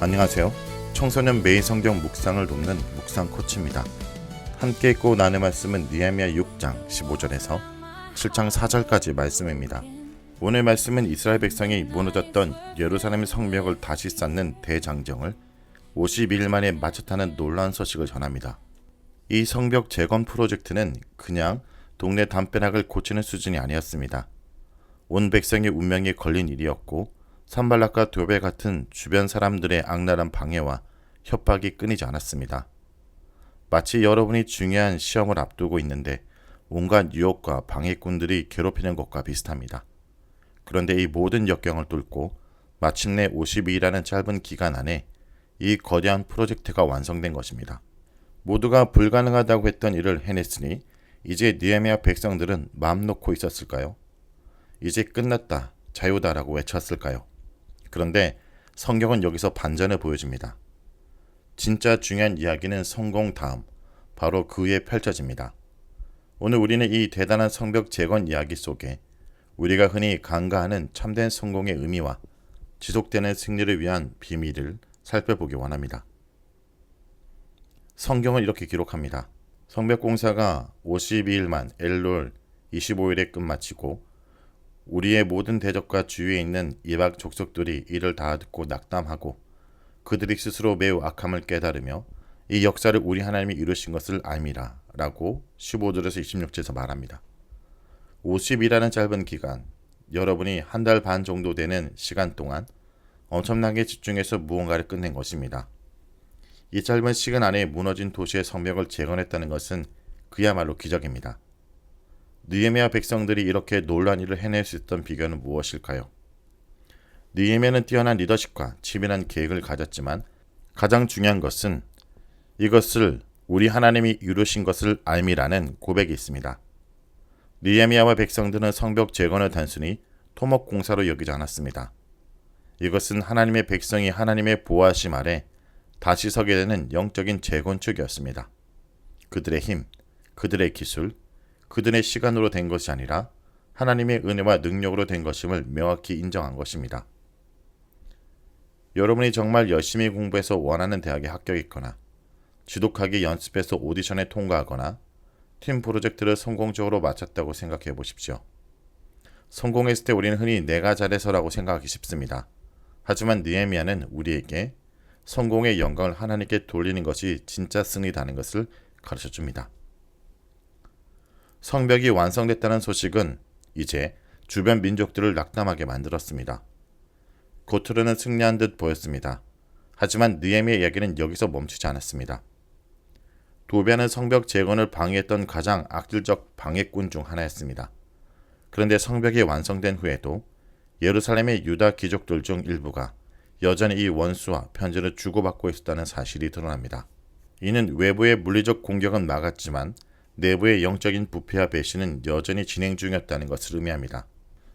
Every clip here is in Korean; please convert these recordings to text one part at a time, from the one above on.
안녕하세요. 청소년 매일 성경 묵상을 돕는 묵상 코치입니다. 함께 읽고 나눌 말씀은 느헤미야 6장 15절에서 7장 4절까지 말씀입니다. 오늘 말씀은 이스라엘 백성이 무너졌던 예루살렘 성벽을 다시 쌓는 대장정을 52일 만에 마쳤다는 놀라운 소식을 전합니다. 이 성벽 재건 프로젝트는 그냥 동네 담벼락을 고치는 수준이 아니었습니다. 온 백성의 운명이 걸린 일이었고 산발락과 도베 같은 주변 사람들의 악랄한 방해와 협박이 끊이지 않았습니다. 마치 여러분이 중요한 시험을 앞두고 있는데 온갖 유혹과 방해꾼들이 괴롭히는 것과 비슷합니다. 그런데 이 모든 역경을 뚫고 마침내 52일이라는 짧은 기간 안에 이 거대한 프로젝트가 완성된 것입니다. 모두가 불가능하다고 했던 일을 해냈으니 이제 느헤미야 백성들은 마음 놓고 있었을까요? 이제 끝났다, 자유다라고 외쳤을까요? 그런데 성경은 여기서 반전을 보여줍니다. 진짜 중요한 이야기는 성공 다음 바로 그 후에 펼쳐집니다. 오늘 우리는 이 대단한 성벽 재건 이야기 속에 우리가 흔히 간과하는 참된 성공의 의미와 지속되는 승리를 위한 비밀을 살펴보기 원합니다. 성경은 이렇게 기록합니다. 성벽 공사가 52일만 엘롤 25일에 끝마치고 우리의 모든 대적과 주위에 있는 이방 족속들이 이를 다 듣고 낙담하고 그들이 스스로 매우 악함을 깨달으며 이 역사를 우리 하나님이 이루신 것을 알미라 라고 15절에서 26절에서 말합니다. 50이라는 짧은 기간, 여러분이 한 달 반 정도 되는 시간 동안 엄청나게 집중해서 무언가를 끝낸 것입니다. 이 짧은 시간 안에 무너진 도시의 성벽을 재건했다는 것은 그야말로 기적입니다. 느헤미야 백성들이 이렇게 놀라운 일을 해낼 수 있던 비결은 무엇일까요? 느헤미야는 뛰어난 리더십과 치밀한 계획을 가졌지만 가장 중요한 것은 이것을 우리 하나님이 이루신 것을 알미라는 고백이 있습니다. 느헤미야와 백성들은 성벽 재건을 단순히 토목 공사로 여기지 않았습니다. 이것은 하나님의 백성이 하나님의 보호하심 아래 다시 서게 되는 영적인 재건축이었습니다. 그들의 힘, 그들의 기술, 그들의 시간으로 된 것이 아니라 하나님의 은혜와 능력으로 된 것임을 명확히 인정한 것입니다. 여러분이 정말 열심히 공부해서 원하는 대학에 합격했거나 지독하게 연습해서 오디션에 통과하거나 팀 프로젝트를 성공적으로 마쳤다고 생각해 보십시오. 성공했을 때 우리는 흔히 내가 잘해서라고 생각하기 쉽습니다. 하지만 느헤미야는 우리에게 성공의 영광을 하나님께 돌리는 것이 진짜 승리다는 것을 가르쳐줍니다. 성벽이 완성됐다는 소식은 이제 주변 민족들을 낙담하게 만들었습니다. 겉으로는 승리한 듯 보였습니다. 하지만 느헤미야의 이야기는 여기서 멈추지 않았습니다. 도비아는 성벽 재건을 방해했던 가장 악질적 방해꾼 중 하나였습니다. 그런데 성벽이 완성된 후에도 예루살렘의 유다 귀족들 중 일부가 여전히 이 원수와 편지를 주고받고 있었다는 사실이 드러납니다. 이는 외부의 물리적 공격은 막았지만 내부의 영적인 부패와 배신은 여전히 진행 중이었다는 것을 의미합니다.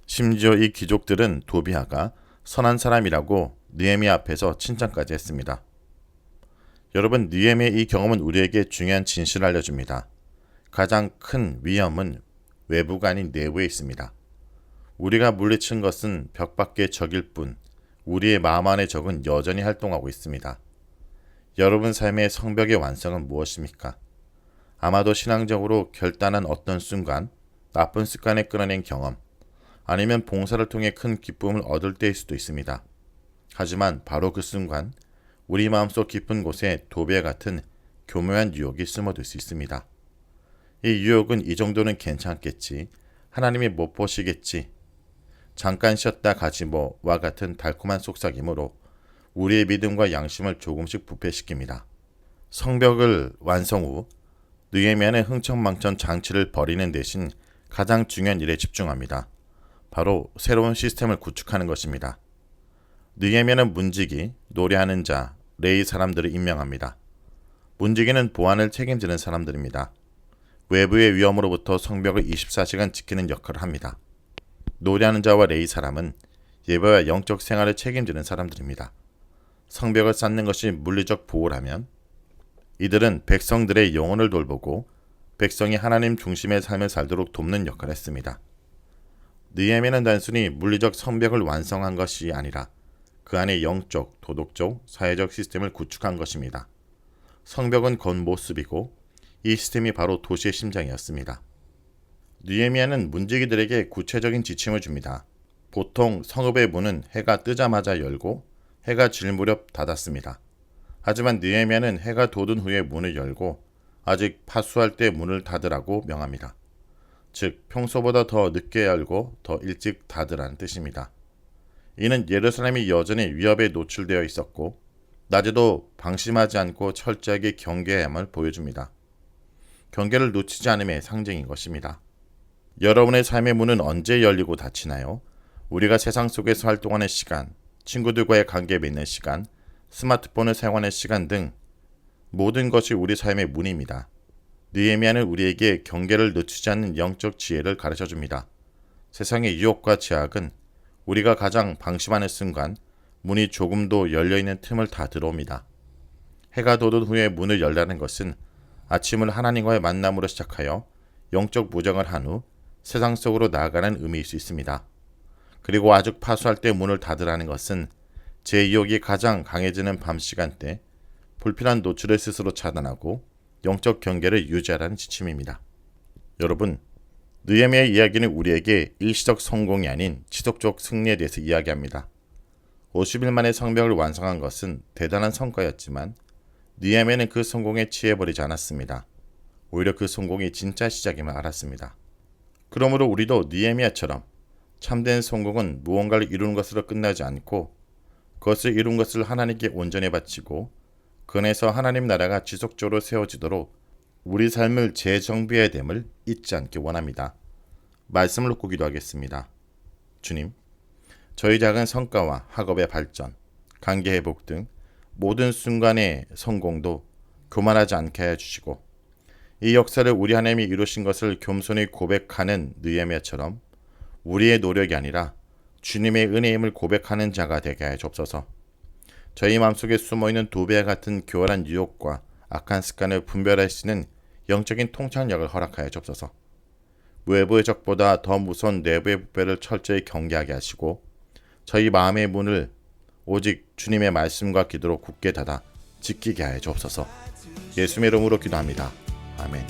심지어 이 귀족들은 도비아가 선한 사람이라고 느헤미야 앞에서 칭찬까지 했습니다. 여러분, 느헤미야의 이 경험은 우리에게 중요한 진실을 알려줍니다. 가장 큰 위험은 외부가 아닌 내부에 있습니다. 우리가 물리친 것은 벽 밖의 적일 뿐 우리의 마음 안의 적은 여전히 활동하고 있습니다. 여러분 삶의 성벽의 완성은 무엇입니까? 아마도 신앙적으로 결단한 어떤 순간, 나쁜 습관에 끌어낸 경험, 아니면 봉사를 통해 큰 기쁨을 얻을 때일 수도 있습니다. 하지만 바로 그 순간, 우리 마음속 깊은 곳에 도배 같은 교묘한 유혹이 숨어들 수 있습니다. 이 유혹은 이 정도는 괜찮겠지, 하나님이 못 보시겠지, 잠깐 쉬었다 가지 뭐와 같은 달콤한 속삭임으로 우리의 믿음과 양심을 조금씩 부패시킵니다. 성벽을 완성 후 느헤미야는 흥청망청 장치를 벌이는 대신 가장 중요한 일에 집중합니다. 바로 새로운 시스템을 구축하는 것입니다. 느헤미야는 문지기, 노래하는 자, 레위 사람들을 임명합니다. 문지기는 보안을 책임지는 사람들입니다. 외부의 위험으로부터 성벽을 24시간 지키는 역할을 합니다. 노래하는 자와 레위 사람은 예배와 영적 생활을 책임지는 사람들입니다. 성벽을 쌓는 것이 물리적 보호라면 이들은 백성들의 영혼을 돌보고 백성이 하나님 중심의 삶을 살도록 돕는 역할을 했습니다. 느헤미야는 단순히 물리적 성벽을 완성한 것이 아니라 그 안에 영적, 도덕적, 사회적 시스템을 구축한 것입니다. 성벽은 겉모습이고 이 시스템이 바로 도시의 심장이었습니다. 느헤미야는 문지기들에게 구체적인 지침을 줍니다. 보통 성읍의 문은 해가 뜨자마자 열고 해가 질 무렵 닫았습니다. 하지만 느헤미야는 해가 돋은 후에 문을 열고 아직 파수할 때 문을 닫으라고 명합니다. 즉 평소보다 더 늦게 열고 더 일찍 닫으라는 뜻입니다. 이는 예루살렘이 여전히 위협에 노출되어 있었고 낮에도 방심하지 않고 철저하게 경계해야만 보여줍니다. 경계를 놓치지 않음의 상징인 것입니다. 여러분의 삶의 문은 언제 열리고 닫히나요? 우리가 세상 속에서 활동하는 시간, 친구들과의 관계 맺는 시간, 스마트폰을 사용하는 시간 등 모든 것이 우리 삶의 문입니다. 느헤미야는 우리에게 경계를 늦추지 않는 영적 지혜를 가르쳐줍니다. 세상의 유혹과 제약은 우리가 가장 방심하는 순간 문이 조금도 열려있는 틈을 다 들어옵니다. 해가 돋은 후에 문을 열라는 것은 아침을 하나님과의 만남으로 시작하여 영적 무장을 한 후 세상 속으로 나아가는 의미일 수 있습니다. 그리고 아직 파수할 때 문을 닫으라는 것은 제 유혹이 가장 강해지는 밤 시간대 불필요한 노출을 스스로 차단하고 영적 경계를 유지하라는 지침입니다. 여러분, 느헤미야의 이야기는 우리에게 일시적 성공이 아닌 지속적 승리에 대해서 이야기합니다. 50일 만에 성벽을 완성한 것은 대단한 성과였지만 느헤미야는 그 성공에 취해버리지 않았습니다. 오히려 그 성공이 진짜 시작임을 알았습니다. 그러므로 우리도 느헤미야처럼 참된 성공은 무언가를 이루는 것으로 끝나지 않고 그것을 이룬 것을 하나님께 온전히 바치고 그 안에서 하나님 나라가 지속적으로 세워지도록 우리 삶을 재정비해야 됨을 잊지 않기 원합니다. 말씀을 놓고 기도하겠습니다. 주님, 저희 작은 성과와 학업의 발전, 관계 회복 등 모든 순간의 성공도 교만하지 않게 해주시고 이 역사를 우리 하나님이 이루신 것을 겸손히 고백하는 느헤미야처럼 우리의 노력이 아니라 주님의 은혜임을 고백하는 자가 되게 하여 주옵소서. 저희 마음속에 숨어있는 두 배 같은 교활한 유혹과 악한 습관을 분별할 수 있는 영적인 통찰력을 허락하여 주옵소서. 외부의 적보다 더 무서운 내부의 부패를 철저히 경계하게 하시고 저희 마음의 문을 오직 주님의 말씀과 기도로 굳게 닫아 지키게 하여 주옵소서. 예수님의 이름으로 기도합니다. 아멘.